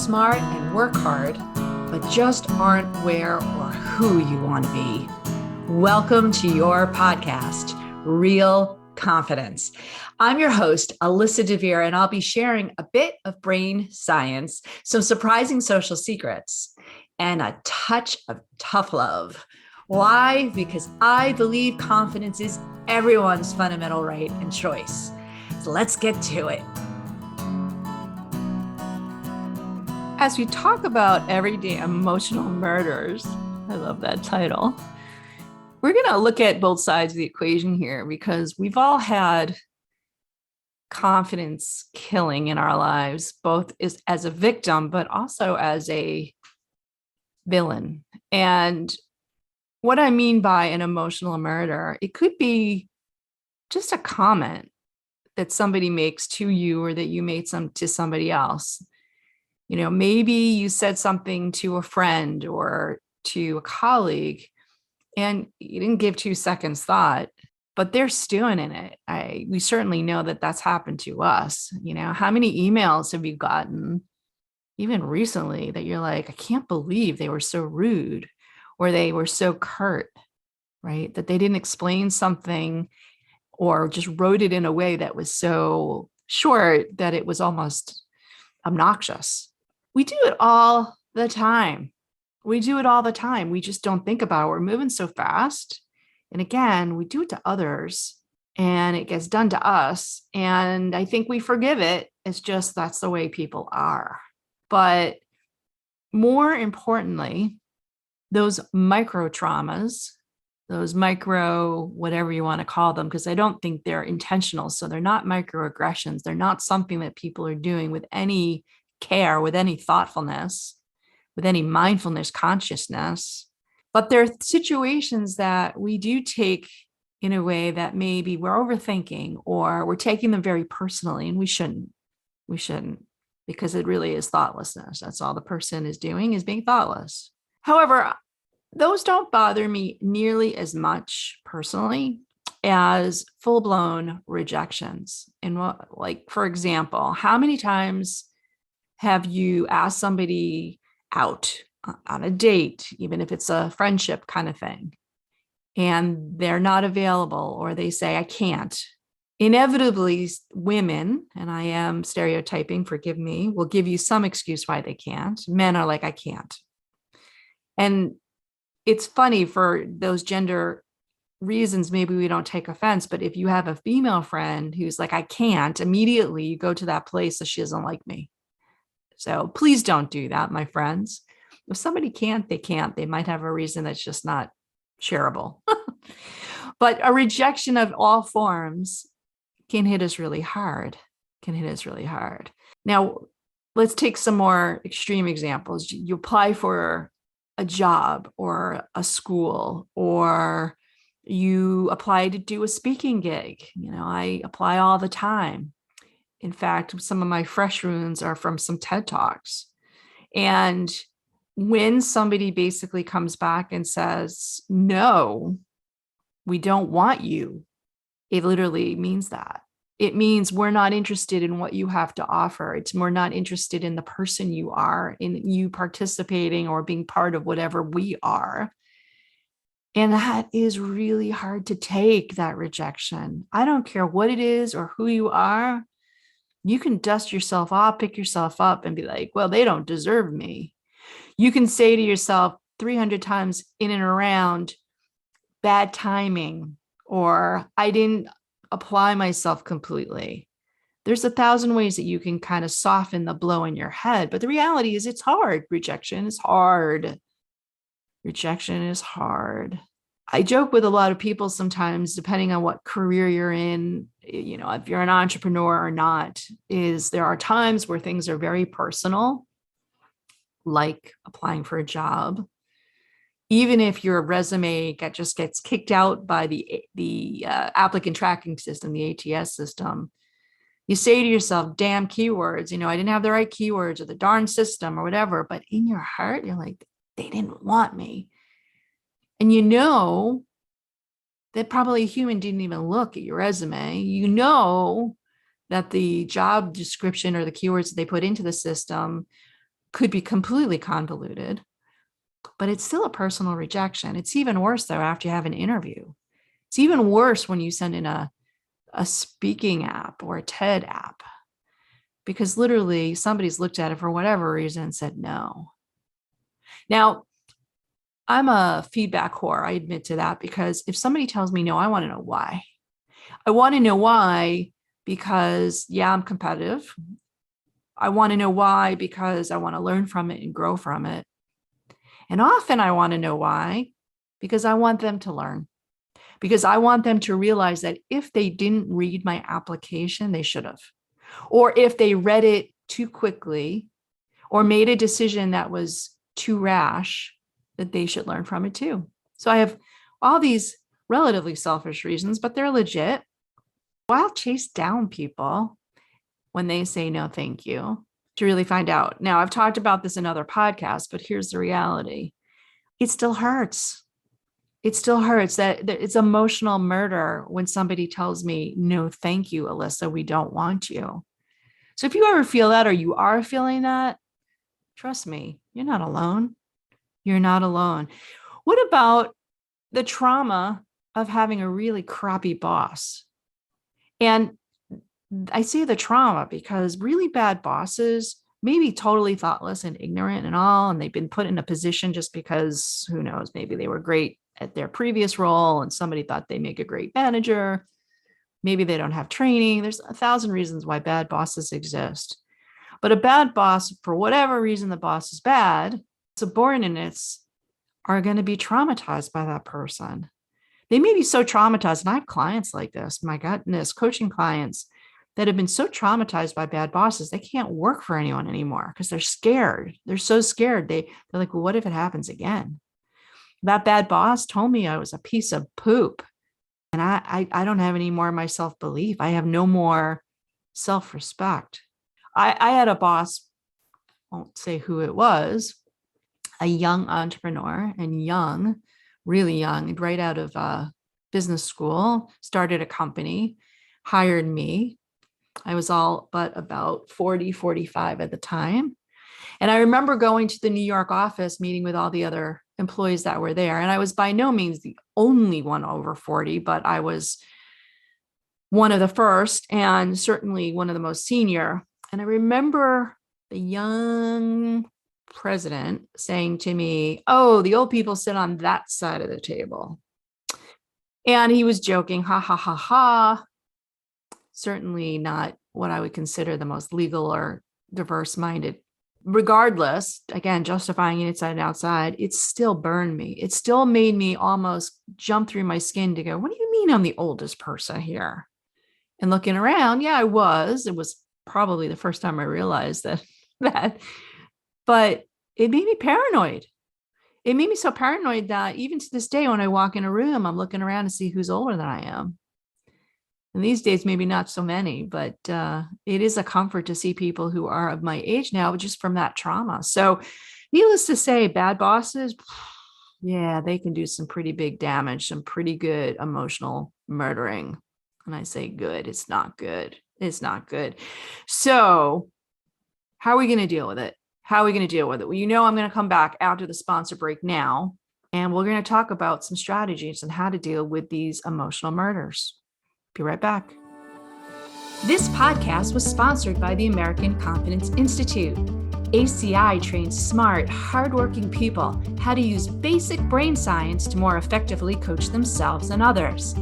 smart and work hard, but just aren't where or who you want to be. Welcome to your podcast, Real Confidence. I'm your host, Alyssa DeVere, and I'll be sharing a bit of brain science, some surprising social secrets, and a touch of tough love. Why? Because I believe confidence is everyone's fundamental right and choice. So let's get to it. As we talk about everyday emotional murders, I love that title, we're going to look at both sides of the equation here because we've all had confidence killing in our lives, both as a victim, but also as a villain. And what I mean by an emotional murder, it could be just a comment that somebody makes to you or that you made to somebody else. You know, maybe you said something to a friend or to a colleague and you didn't give 2 seconds thought, but they're stewing in it. We certainly know that that's happened to us. You know, how many emails have you gotten even recently that you're like, I can't believe they were so rude or they were so curt, right? That they didn't explain something or just wrote it in a way that was so short that it was almost obnoxious. We do it all the time. We do it all the time. We just don't think about it. We're moving so fast. And again, we do it to others and it gets done to us. And I think we forgive it. It's just that's the way people are. But more importantly, those micro traumas, those micro, whatever you want to call them, because I don't think they're intentional. So they're not microaggressions. They're not something that people are doing with any care, with any thoughtfulness, with any mindfulness, consciousness. But there are situations that we do take in a way that maybe we're overthinking or we're taking them very personally, and we shouldn't. We shouldn't, because it really is thoughtlessness. That's all the person is doing, is being thoughtless. However, those don't bother me nearly as much personally as full-blown rejections. And like, for example, how many times have you asked somebody out on a date, even if it's a friendship kind of thing, and they're not available or they say, I can't? Inevitably, women, and I am stereotyping, forgive me, will give you some excuse why they can't. Men are like, I can't. And it's funny for those gender reasons, maybe we don't take offense, but if you have a female friend who's like, I can't, immediately you go to that place that she doesn't like me. So please don't do that, my friends. If somebody can't, they can't. They might have a reason that's just not shareable. But a rejection of all forms can hit us really hard, Now, let's take some more extreme examples. You apply for a job or a school, or you apply to do a speaking gig. You know, I apply all the time. In fact, some of my fresh wounds are from some TED Talks. And when somebody basically comes back and says, no, we don't want you, it literally means that. It means we're not interested in what you have to offer. We're not interested in the person you are, in you participating or being part of whatever we are. And that is really hard to take, that rejection. I don't care what it is or who you are. You can dust yourself off, pick yourself up and be like, well, they don't deserve me. You can say to yourself 300 times in and around, bad timing, or I didn't apply myself completely. There's 1,000 ways that you can kind of soften the blow in your head. But the reality is it's hard. Rejection is hard. Rejection is hard. I joke with a lot of people sometimes, depending on what career you're in, you know, if you're an entrepreneur or not, is there are times where things are very personal, like applying for a job. Even if your resume just gets kicked out by the applicant tracking system, the ATS system, you say to yourself, damn keywords, you know, I didn't have the right keywords or the darn system or whatever, but in your heart, you're like, they didn't want me. And you know that probably a human didn't even look at your resume. You know that the job description or the keywords that they put into the system could be completely convoluted, but it's still a personal rejection. It's even worse, though, after you have an interview. It's even worse when you send in a speaking app or a TED app, because literally somebody's looked at it for whatever reason and said no. Now, I'm a feedback whore. I admit to that, because if somebody tells me no, I want to know why. I want to know why because, yeah, I'm competitive. I want to know why because I want to learn from it and grow from it. And often I want to know why because I want them to learn, because I want them to realize that if they didn't read my application, they should have. Or if they read it too quickly or made a decision that was too rash, that they should learn from it too. So I have all these relatively selfish reasons, but they're legit. I'll chase down people when they say no, thank you, to really find out. Now, I've talked about this in other podcasts, but here's the reality. It still hurts. It still hurts that it's emotional murder when somebody tells me, no, thank you, Alyssa, we don't want you. So if you ever feel that, or you are feeling that, trust me, you're not alone. You're not alone. What about the trauma of having a really crappy boss? And I say the trauma because really bad bosses may be totally thoughtless and ignorant and all, and they've been put in a position just because, who knows, maybe they were great at their previous role and somebody thought they make a great manager. Maybe they don't have training. There's 1,000 reasons why bad bosses exist. But a bad boss, for whatever reason the boss is bad, subordinates are going to be traumatized by that person. They may be so traumatized, and I have clients like this, my goodness, coaching clients that have been so traumatized by bad bosses, they can't work for anyone anymore because they're scared. They're so scared. They're like, well, what if it happens again? That bad boss told me I was a piece of poop. And I don't have any more of my self-belief. I have no more self-respect. I had a boss, I won't say who it was, a young entrepreneur, and really young, right out of business school, started a company, hired me. I was all but about 40, 45 at the time. And I remember going to the New York office, meeting with all the other employees that were there. And I was by no means the only one over 40, but I was one of the first and certainly one of the most senior. And I remember the young president saying to me, oh, the old people sit on that side of the table. And he was joking, ha, ha, ha, ha. Certainly not what I would consider the most legal or diverse minded. Regardless, again, justifying it inside and outside, it still burned me. It still made me almost jump through my skin to go, what do you mean I'm the oldest person here? And looking around, yeah, I was. It was probably the first time I realized that, but it made me paranoid. It made me so paranoid that even to this day, when I walk in a room, I'm looking around to see who's older than I am. And these days, maybe not so many, but it is a comfort to see people who are of my age now, just from that trauma. So needless to say, bad bosses, yeah, they can do some pretty big damage, some pretty good emotional murdering. And I say good, it's not good. It's not good. So how are we going to deal with it? How are we going to deal with it? Well, I'm going to come back after the sponsor break now, and we're going to talk about some strategies and how to deal with these emotional murders. Be right back. This podcast was sponsored by the American Confidence Institute. ACI trains smart, hardworking people how to use basic brain science to more effectively coach themselves and others.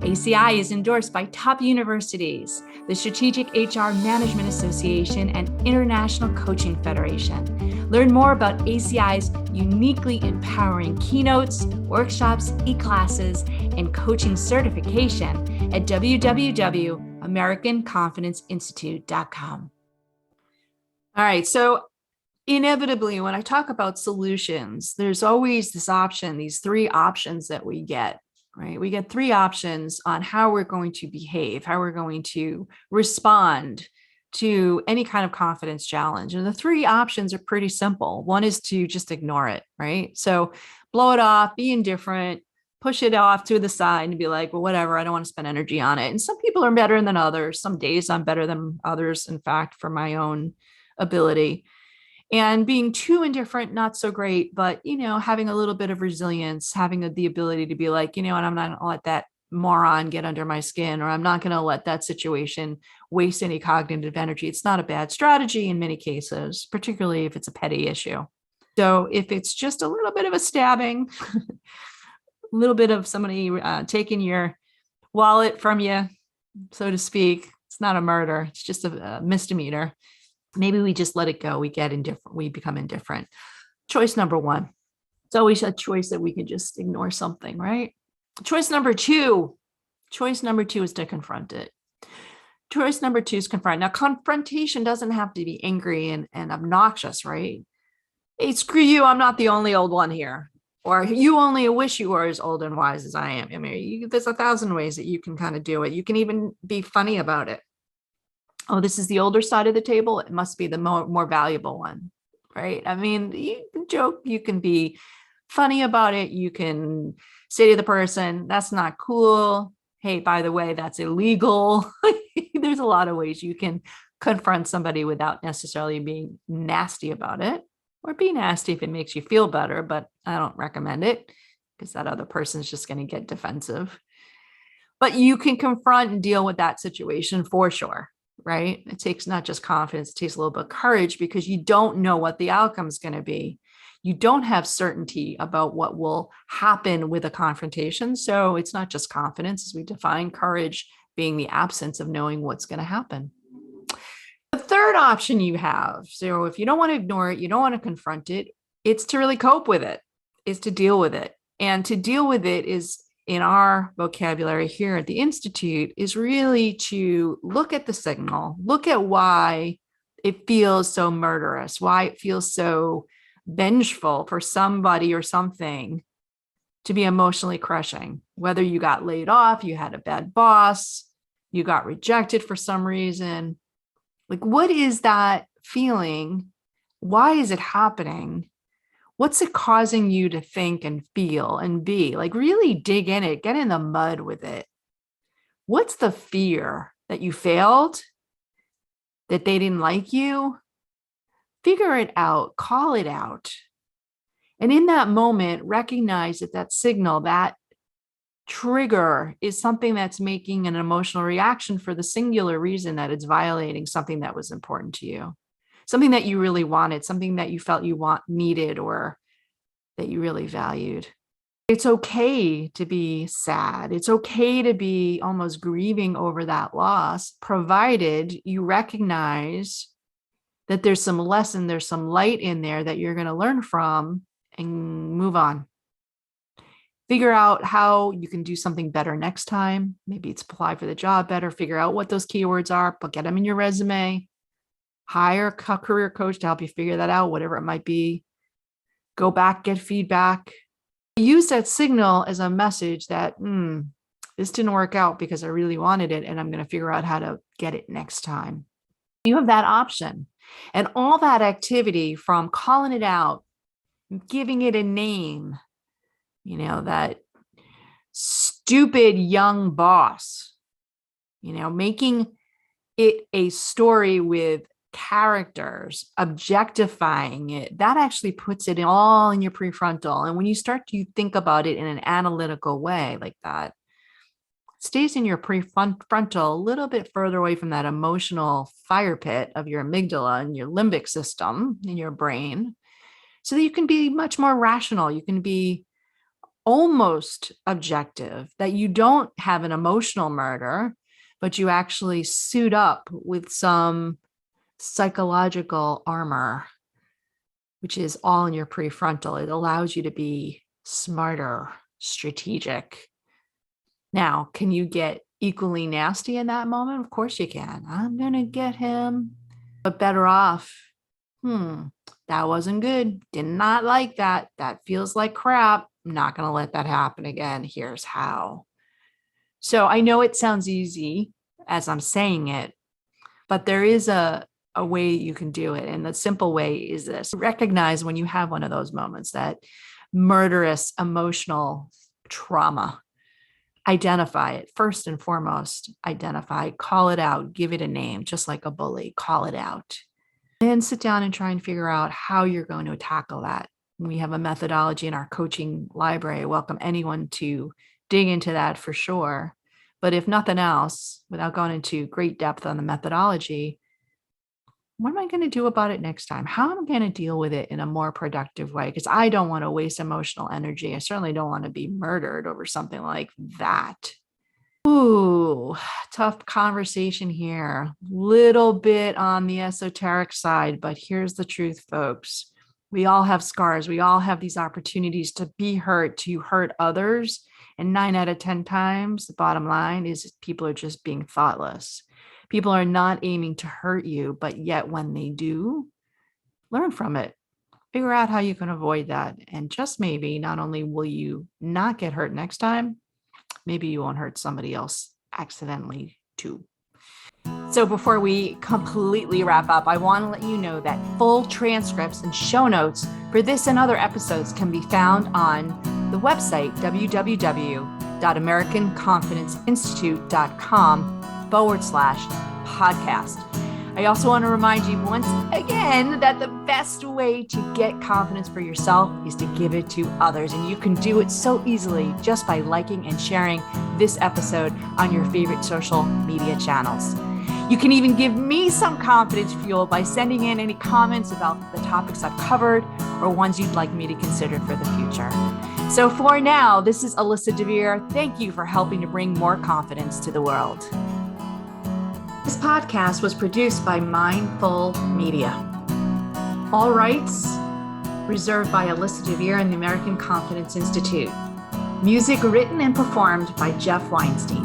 ACI is endorsed by top universities, the Strategic HR Management Association, and International Coaching Federation. Learn more about ACI's uniquely empowering keynotes, workshops, e-classes, and coaching certification at www.americanconfidenceinstitute.com. All right, so inevitably, when I talk about solutions, there's always this option, these three options that we get. Right? We get three options on how we're going to behave, how we're going to respond to any kind of confidence challenge. And the three options are pretty simple. One is to just ignore it, right? So blow it off, be indifferent, push it off to the side and be like, well, whatever, I don't want to spend energy on it. And some people are better than others. Some days I'm better than others, in fact, for my own ability. And being too indifferent, not so great, but, having a little bit of resilience, having the ability to be like, and I'm not going to let that moron get under my skin, or I'm not going to let that situation waste any cognitive energy. It's not a bad strategy in many cases, particularly if it's a petty issue. So if it's just a little bit of a stabbing, a little bit of somebody taking your wallet from you, so to speak, it's not a murder. It's just a misdemeanor. Maybe we just let it go. We get indifferent. We become indifferent. Choice number one. It's always a choice that we can just ignore something, right? Choice number two is to confront it. Choice number two is confront. Now, confrontation doesn't have to be angry and obnoxious, right? Hey, screw you. I'm not the only old one here. Or you only wish you were as old and wise as I am. I mean, there's 1,000 ways that you can kind of do it. You can even be funny about it. Oh, this is the older side of the table. It must be the more valuable one, right? I mean, you can joke, you can be funny about it. You can say to the person, that's not cool. Hey, by the way, that's illegal. There's a lot of ways you can confront somebody without necessarily being nasty about it, or be nasty if it makes you feel better, but I don't recommend it because that other person is just going to get defensive. But you can confront and deal with that situation for sure, right? It takes not just confidence, it takes a little bit of courage, because you don't know what the outcome is going to be. You don't have certainty about what will happen with a confrontation. So it's not just confidence, as we define courage being the absence of knowing what's going to happen. The third option you have, so if you don't want to ignore it, you don't want to confront it, it's to really cope with it, is to deal with it. And to deal with it is, in our vocabulary here at the Institute, is really to look at the signal, look at why it feels so murderous, why it feels so vengeful for somebody or something to be emotionally crushing. Whether you got laid off, you had a bad boss, you got rejected for some reason. Like, what is that feeling? Why is it happening? What's it causing you to think and feel and be? Like, really dig in it, get in the mud with it. What's the fear? That you failed? That they didn't like you? Figure it out, call it out. And in that moment, recognize that that signal, that trigger is something that's making an emotional reaction for the singular reason that it's violating something that was important to you, something that you really wanted, something that you felt you needed, or that you really valued. It's okay to be sad. It's okay to be almost grieving over that loss, provided you recognize that there's some lesson, there's some light in there that you're going to learn from and move on. Figure out how you can do something better next time. Maybe it's apply for the job better, figure out what those keywords are, but get them in your resume. Hire a career coach to help you figure that out, whatever it might be. Go back, get feedback. Use that signal as a message that, this didn't work out because I really wanted it, and I'm going to figure out how to get it next time. You have that option. And all that activity, from calling it out, giving it a name, that stupid young boss, making it a story with characters, objectifying it, that actually puts it all in your prefrontal. And when you start to think about it in an analytical way like that, stays in your prefrontal, a little bit further away from that emotional fire pit of your amygdala and your limbic system in your brain, so that you can be much more rational. You can be almost objective, that you don't have an emotional murder, but you actually suit up with some psychological armor, which is all in your prefrontal. It allows you to be smarter, strategic. Now, can you get equally nasty in that moment? Of course you can. I'm going to get him, but better off. That wasn't good. Did not like that. That feels like crap. I'm not going to let that happen again. Here's how. So I know it sounds easy as I'm saying it, but there is a way you can do it. And the simple way is this: recognize when you have one of those moments, that murderous emotional trauma. Identify it first and foremost. Identify, call it out, give it a name, just like a bully. Call it out. And sit down and try and figure out how you're going to tackle that. We have a methodology in our coaching library. I welcome anyone to dig into that for sure. But if nothing else, without going into great depth on the methodology, what am I going to do about it next time? How am I going to deal with it in a more productive way? Because I don't want to waste emotional energy. I certainly don't want to be murdered over something like that. Ooh, tough conversation here. Little bit on the esoteric side, but here's the truth, folks. We all have scars. We all have these opportunities to be hurt, to hurt others. And 9 out of 10 times, the bottom line is people are just being thoughtless. People are not aiming to hurt you, but yet when they do, learn from it. Figure out how you can avoid that. And just maybe not only will you not get hurt next time, maybe you won't hurt somebody else accidentally too. So before we completely wrap up, I want to let you know that full transcripts and show notes for this and other episodes can be found on the website, www.americanconfidenceinstitute.com/podcast. I also want to remind you once again that the best way to get confidence for yourself is to give it to others. And you can do it so easily just by liking and sharing this episode on your favorite social media channels. You can even give me some confidence fuel by sending in any comments about the topics I've covered or ones you'd like me to consider for the future. So for now, this is Alyssa DeVere. Thank you for helping to bring more confidence to the world. This podcast was produced by Mindful Media. All rights reserved by Alyssa DeVere and the American Confidence Institute. Music written and performed by Jeff Weinstein.